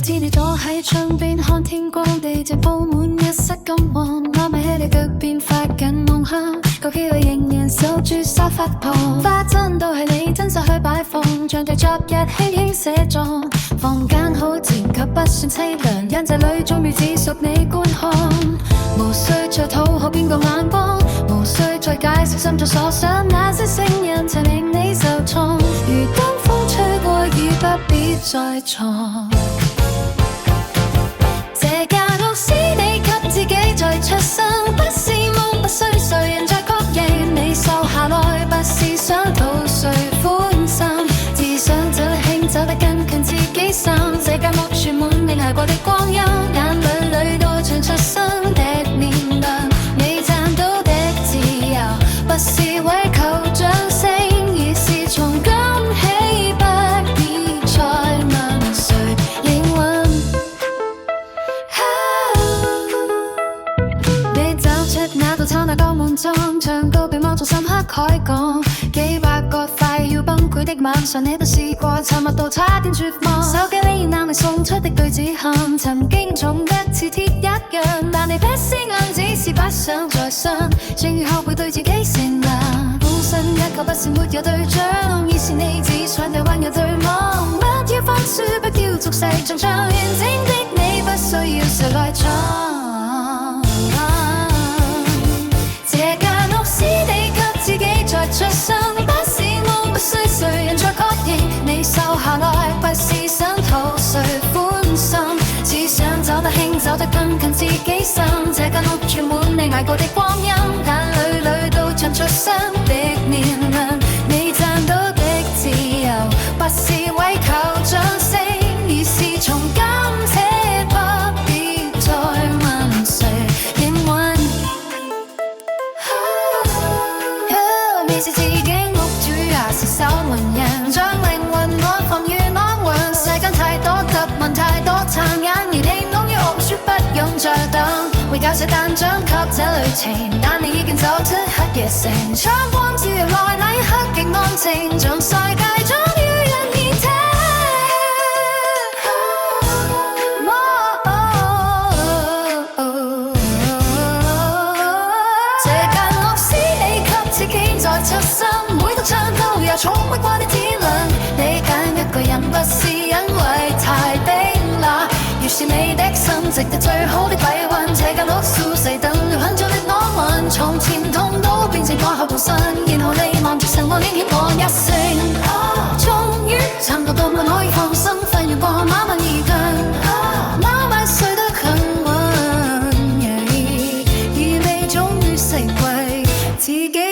我知你坐喺窗邊看天光，地氈鋪滿一室金黃，攬埋喺你腳邊發緊夢鄉，個機會仍然守住沙發旁，花樽都係你親手去擺放，像對昨日輕輕寫狀，房間好靜卻不算凄涼，因這裏總如只屬你觀看，無需再討好邊個眼光，無需再解釋心中所想，那些聲音才令你受創，如當風吹過已不必再藏。這間屋是你給自己再出生，不是夢，不需誰人再確認，你瘦下來不是想討誰歡心，只想走得輕走得更近自己心，這間屋全滿你捱過的光陰，眼淚裏都唱出生的面亮，你賺到的自由不是為求掌聲，而是從今起不必再問誰應允。你走出那道抄那個門鐘，唱歌被望中深刻開講，幾百個快要崩潰的晚上，你都試過沉默到差點絕望，手機裡那你送出的句子恨，曾經重得似鐵一樣，但你不思硬，只是不想再傷，正如學會對自己善良，本身一個不是沒有對象，已是你只想對溫柔對望，不要放書，不要俗世中唱，完整的你不需要誰來闖。這間屋是你給自己再出生，不是夢，不需誰人再確認，你瘦下來不是想討誰歡心，只想走得輕走得更近自己心，這間屋全滿你捱過的光陰，眼淚裏都唱出生的面亮，你賺到的自由不是為求掌聲，而是從今且不必再問誰應允。你是自己屋主也是守門人，將靈魂安放於安穩，世間太多答問太多殘忍，而你懂於我說不用再等，會教寫單張給這旅程，但你已經走出黑夜城，窗光照入來那一刻極安靜，像世界終於人而聽。這間屋是你給自己再出生，每道窗都有衝不過的天亮，你揀一個人不是因為太冰冷，越是你的心值得最好的鬼魂，這間屋舒適等了很久的安穩，從前痛都變成愛後無信，然後你望住晨光點起我一聲，終於撐到到門可以放心，飛越過漫漫而近，哪晚睡得很穩，而你終於成為自己。